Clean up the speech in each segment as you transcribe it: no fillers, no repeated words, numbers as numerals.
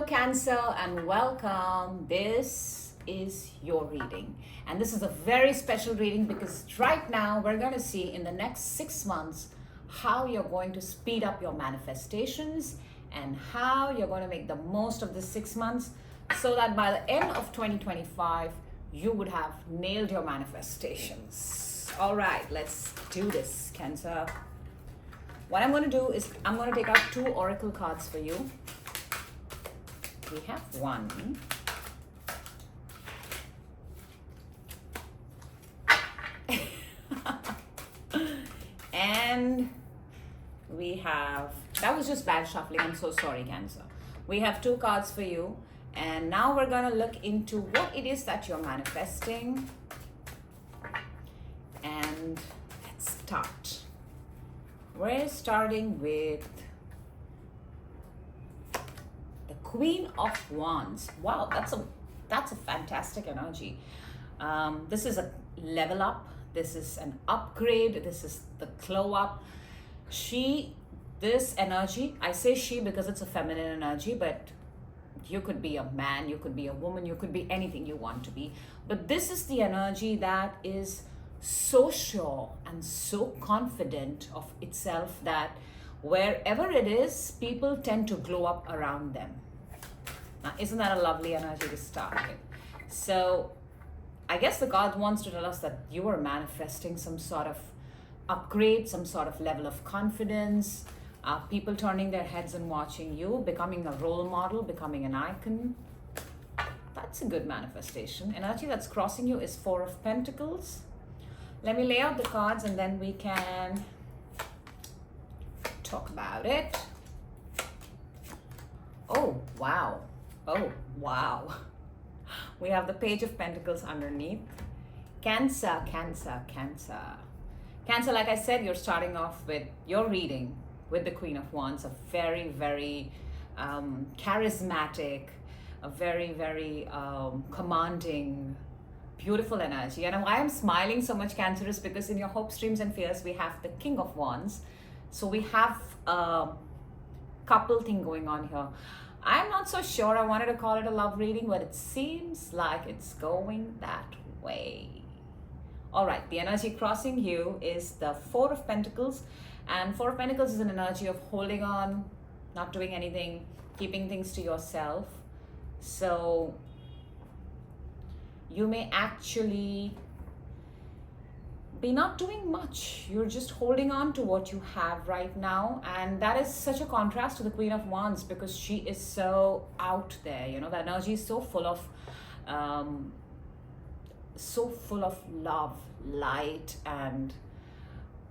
Hello, Cancer, and welcome. This is your reading, and this is a very special reading because right now we're going to see in the next 6 months how you're going to speed up your manifestations and how you're going to make the most of the 6 months so that by the end of 2025 you would have nailed your manifestations. All right, let's do this, Cancer. What I'm going to do is I'm going to take out two oracle cards for you. We have one. And we have, that was just bad shuffling. I'm so sorry, Cancer. We have two cards for you. And now we're going to look into what it is that you're manifesting. And let's start. We're starting with the Queen of Wands. Wow, that's a fantastic energy. This is a level up. This is an upgrade. This is the glow up. This energy, I say she because it's a feminine energy, but you could be a man, you could be a woman, you could be anything you want to be. But this is the energy that is so sure and so confident of itself that wherever it is, people tend to glow up around them. Now, isn't that a lovely energy to start with? So, I guess the card wants to tell us that you are manifesting some sort of upgrade, some sort of level of confidence, people turning their heads and watching you, becoming a role model, becoming an icon. That's a good manifestation. Energy that's crossing you is Four of Pentacles. Let me lay out the cards and then we can talk about it. Oh, wow. Oh, wow. We have the Page of Pentacles underneath. Cancer, Cancer, Cancer. Cancer, like I said, you're starting off with your reading with the Queen of Wands, a very, very charismatic, a very, very commanding, beautiful energy. And why I'm smiling so much, Cancer, is because in your hopes, dreams, and fears, we have the King of Wands. So we have a couple thing going on here. I'm not so sure. I wanted to call it a love reading, but it seems like it's going that way. All right, the energy crossing you is the Four of Pentacles. And Four of Pentacles is an energy of holding on, not doing anything, keeping things to yourself. So you may actually be not doing much. You're just holding on to what you have right now. And that is such a contrast to the Queen of Wands because she is so out there. You know, the energy is so full of love, light, and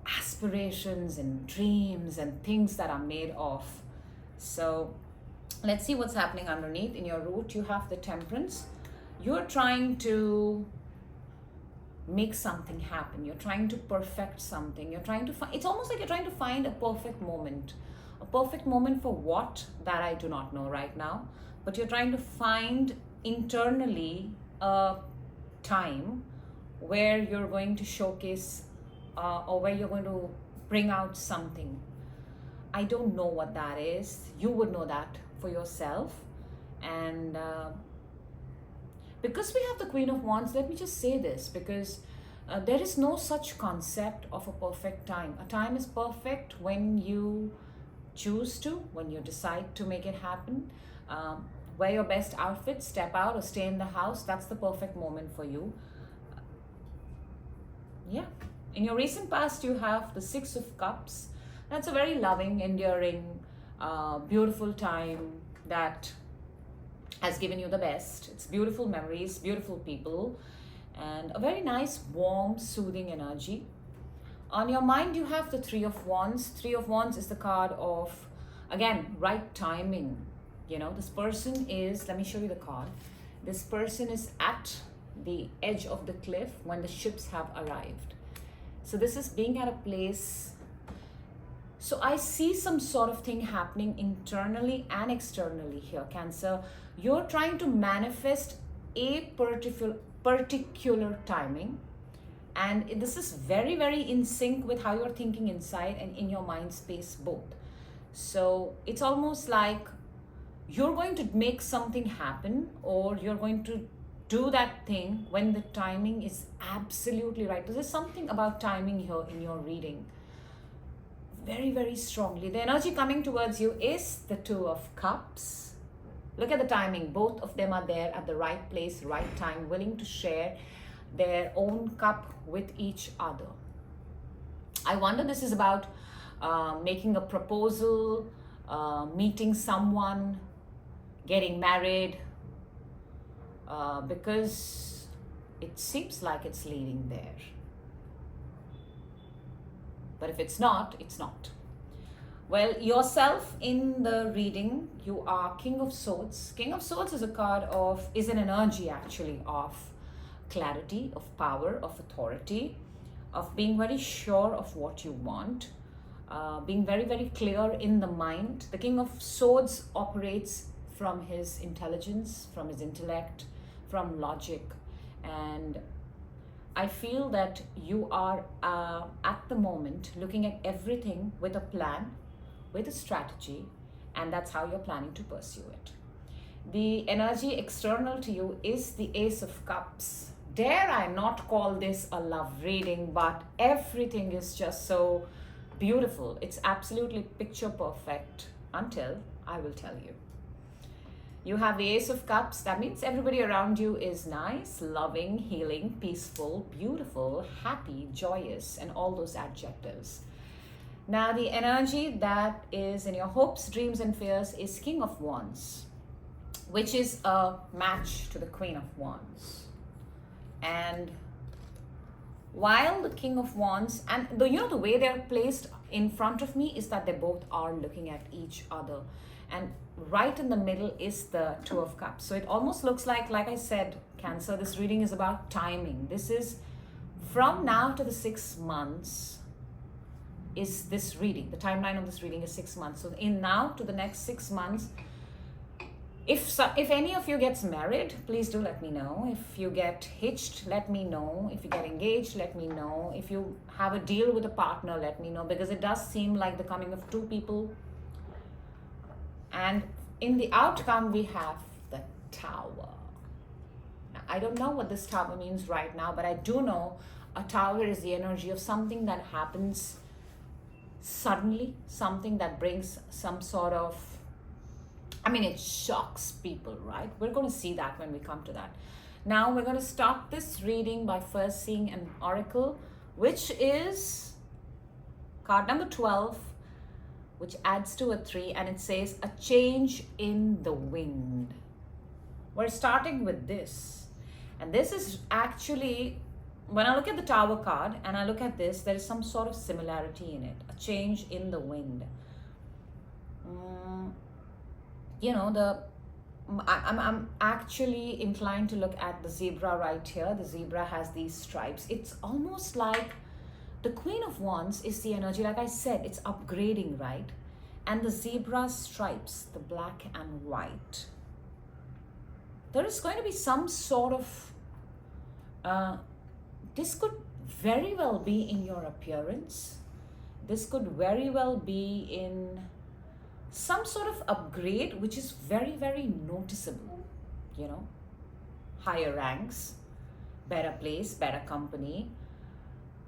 aspirations and dreams and things that are made of. So let's see what's happening underneath. In your root, you have the Temperance. You're trying to make something happen. You're trying to perfect something. You're trying to find, it's almost like you're trying to find a perfect moment. A perfect moment for what? That I do not know right now. But you're trying to find internally a time where you're going to showcase or where you're going to bring out something. I don't know what that is. You would know that for yourself. And because we have the Queen of Wands, let me just say this, because there is no such concept of a perfect time. A time is perfect when you choose to, when you decide to make it happen. Wear your best outfit, step out or stay in the house. That's the perfect moment for you. Yeah. In your recent past, you have the Six of Cups. That's a very loving, endearing, beautiful time that has given you the best. It's beautiful memories, beautiful people, and a very nice, warm, soothing energy. On your mind, you have the Three of Wands. Three of Wands is the card of, again, right timing. You know, this person is, let me show you the card. This person is at the edge of the cliff when the ships have arrived. So this is being at a place. So I see some sort of thing happening internally and externally here, Cancer. You're trying to manifest a particular timing. And this is very, very in sync with how you're thinking inside and in your mind space both. So it's almost like you're going to make something happen, or you're going to do that thing when the timing is absolutely right. There's something about timing here in your reading very, very strongly. The energy coming towards you is the Two of Cups. Look at the timing. Both of them are there at the right place, right time, willing to share their own cup with each other. I wonder this is about making a proposal, meeting someone, getting married, because it seems like it's leading there. But if it's not, it's not. Well, yourself in the reading, you are King of Swords. King of Swords is is an energy actually of clarity, of power, of authority, of being very sure of what you want, being very, very clear in the mind. The King of Swords operates from his intelligence, from his intellect, from logic. And I feel that you are at the moment looking at everything with a plan, with a strategy, and that's how you're planning to pursue it. The energy external to you is the Ace of Cups. Dare I not call this a love reading, but everything is just so beautiful. It's absolutely picture perfect until I will tell you. You have the Ace of Cups. That means everybody around you is nice, loving, healing, peaceful, beautiful, happy, joyous, and all those adjectives. Now, the energy that is in your hopes, dreams, and fears is King of Wands, which is a match to the Queen of Wands. And while the King of Wands, and the way they're placed in front of me is that they both are looking at each other. And right in the middle is the Two of Cups. So it almost looks like I said, Cancer, this reading is about timing. This is from now to the 6 months is this reading. The timeline of this reading is 6 months. So in now to the next 6 months, if any of you gets married, please do let me know. If you get hitched, let me know. If you get engaged, let me know. If you have a deal with a partner, let me know, because it does seem like the coming of two people. And in the outcome, we have the Tower. Now, I don't know what this Tower means right now, but I do know a Tower is the energy of something that happens suddenly, something that brings some sort of, it shocks people, right? We're going to see that when we come to that. Now, we're going to start this reading by first seeing an oracle, which is card number 12, which adds to a 3, and it says a change in the wind. We're starting with this. And this is actually, when I look at the Tower card and I look at this, there is some sort of similarity in it. A change in the wind. I'm actually inclined to look at the zebra right here. The zebra has these stripes. It's almost like the Queen of Wands is the energy, like I said, it's upgrading, right? And the zebra stripes, the black and white. There is going to be some sort of, this could very well be in your appearance. This could very well be in some sort of upgrade, which is very, very noticeable. Higher ranks, better place, better company.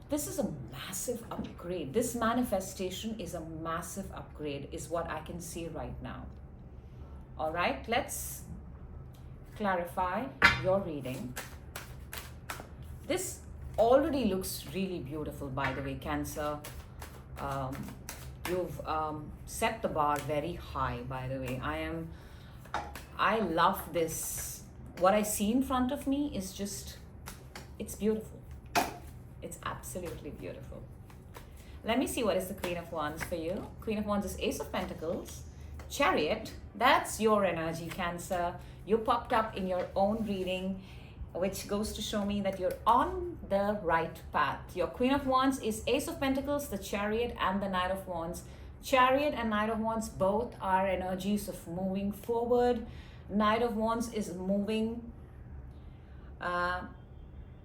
This is a massive upgrade. This manifestation is a massive upgrade, is what I can see right now. All right, let's clarify your reading. This already looks really beautiful, by the way, Cancer. You've set the bar very high, by the way. I love this. What I see in front of me is just, it's beautiful. It's absolutely beautiful. Let me see what is the Queen of Wands for you. Queen of Wands is Ace of Pentacles, Chariot. That's your energy, Cancer. You popped up in your own reading, which goes to show me that you're on the right path. Your Queen of Wands is Ace of Pentacles, the Chariot, and the Knight of Wands. Chariot and Knight of Wands both are energies of moving forward. Knight of Wands is moving,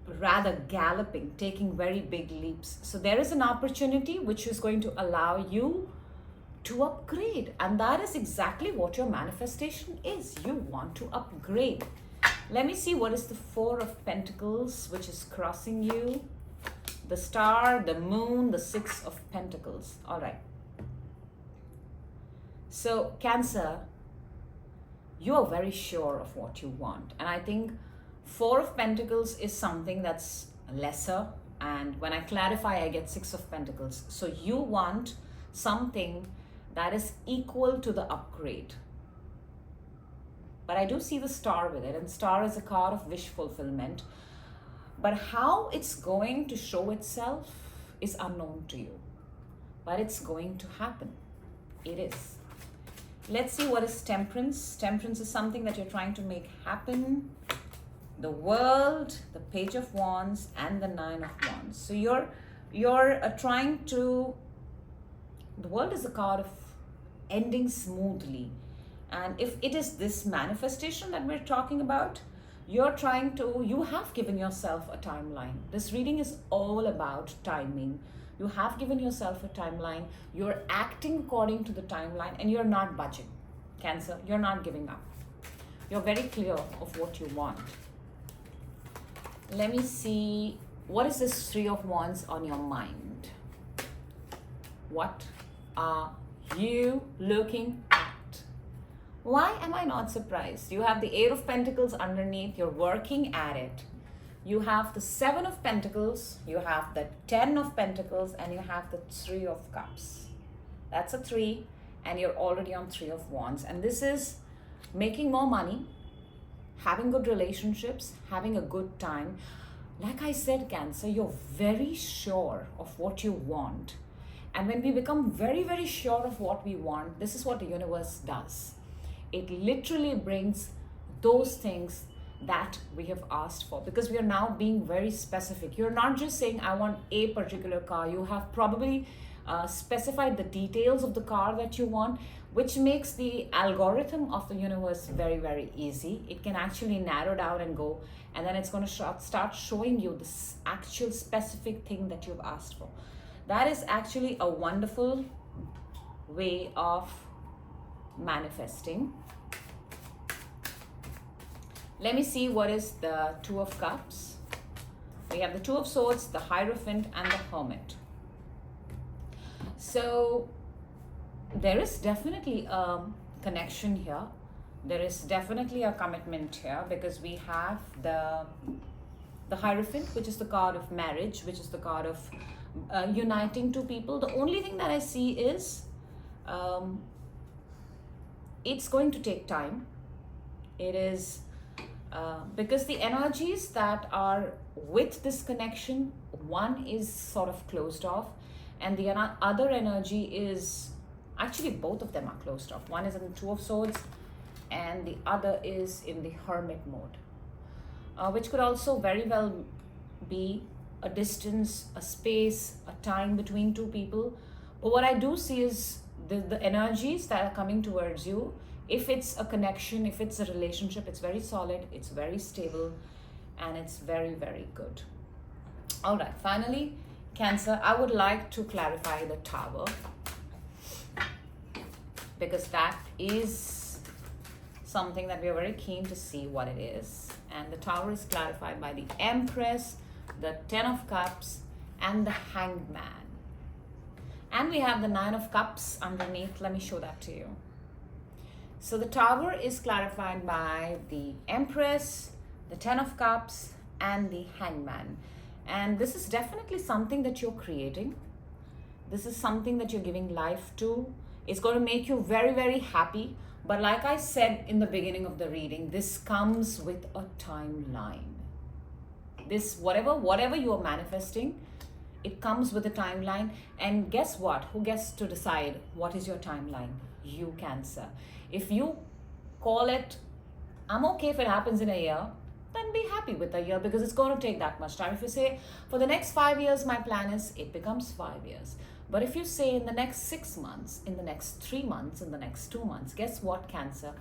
rather galloping, taking very big leaps. So there is an opportunity which is going to allow you to upgrade. And that is exactly what your manifestation is. You want to upgrade. Let me see what is the Four of Pentacles, which is crossing you. The Star, the Moon, the Six of Pentacles. All right. So Cancer, you are very sure of what you want. And I think Four of Pentacles is something that's lesser. And when I clarify, I get Six of Pentacles. So you want something that is equal to the upgrade. But I do see the Star with it. And Star is a card of wish fulfillment. But how it's going to show itself is unknown to you. But it's going to happen. It is. Let's see what is Temperance. Temperance is something that you're trying to make happen. The World, the Page of Wands, and the Nine of Wands. So you're trying to... The World is a card of ending smoothly. And if it is this manifestation that we're talking about, you have given yourself a timeline. This reading is all about timing. You have given yourself a timeline. You're acting according to the timeline and you're not budging. Cancer, you're not giving up. You're very clear of what you want. Let me see, what is this Three of Wands on your mind? What are you looking at? Why am I not surprised? You have the Eight of Pentacles underneath. You're working at it. You have the Seven of Pentacles. You have the Ten of Pentacles. And you have the Three of Cups. That's a 3. And you're already on Three of Wands. And this is making more money, having good relationships, having a good time. Like I said, Cancer, you're very sure of what you want. And when we become very, very sure of what we want, this is what the universe does. It literally brings those things that we have asked for, because we are now being very specific. You're not just saying, I want a particular car. You have probably specified the details of the car that you want, which makes the algorithm of the universe very, very easy. It can actually narrow down and go, and then it's going to start showing you this actual specific thing that you've asked for. That is actually a wonderful way of manifesting. Let me see what is the Two of Cups. We have the Two of Swords, the Hierophant, and the Hermit. So there is definitely a connection here. There is definitely a commitment here, because we have the Hierophant, which is the card of marriage, which is the card of uniting two people. The only thing that I see is it's going to take time. It is because the energies that are with this connection, one is sort of closed off, and the other energy is actually, both of them are closed off. One is in the Two of Swords and the other is in the Hermit mode, which could also very well be a distance, a space, a time between two people. But what I do see is the energies that are coming towards you. If it's a connection, if it's a relationship, it's very solid, it's very stable, and it's very, very good. All right, finally, Cancer, I would like to clarify the Tower, because that is something that we are very keen to see what it is. And the Tower is clarified by the Empress, the Ten of Cups, and the Hanged Man. And we have the Nine of Cups underneath. Let me show that to you. So the Tower is clarified by the Empress, the Ten of Cups, and the Hangman. And this is definitely something that you're creating. This is something that you're giving life to. It's going to make you very, very happy. But like I said in the beginning of the reading, this comes with a timeline. This, whatever you are manifesting, it comes with a timeline. And guess what? Who gets to decide what is your timeline? You, Cancer. If you call it, I'm okay if it happens in a year, then be happy with a year, because it's going to take that much time. If you say, for the next 5 years, my plan is, it becomes 5 years. But if you say in the next 6 months, in the next 3 months, in the next 2 months, guess what, Cancer?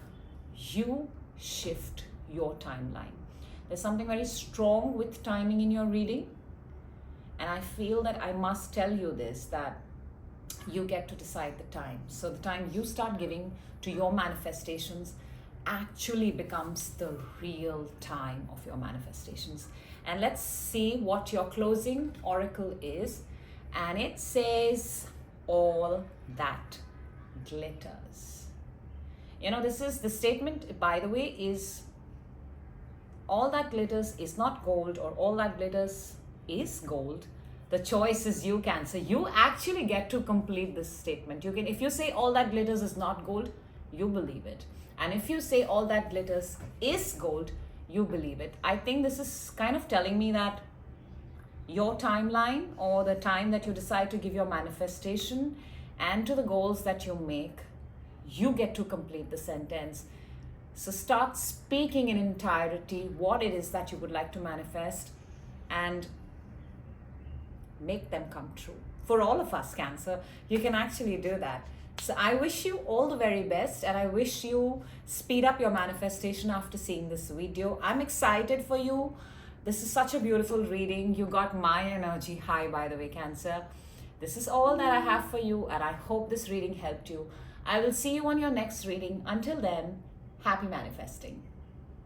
You shift your timeline. There's something very strong with timing in your reading. And I feel that I must tell you this, that you get to decide the time. So the time you start giving to your manifestations actually becomes the real time of your manifestations. And let's see what your closing oracle is. And it says, all that glitters. You know, this is the statement, by the way, is all that glitters is not gold, or all that glitters is gold. The choice is you, Cancer. You actually get to complete this statement. You can, if you say all that glitters is not gold, you believe it. And if you say all that glitters is gold, you believe it. I think this is kind of telling me that your timeline, or the time that you decide to give your manifestation and to the goals that you make, you get to complete the sentence. So start speaking in entirety what it is that you would like to manifest and make them come true. For all of us, Cancer, you can actually do that. So I wish you all the very best, and I wish you speed up your manifestation after seeing this video. I'm excited for you. This is such a beautiful reading. You got my energy high, by the way, Cancer. This is all that I have for you, and I hope this reading helped you. I will see you on your next reading. Until then, happy manifesting.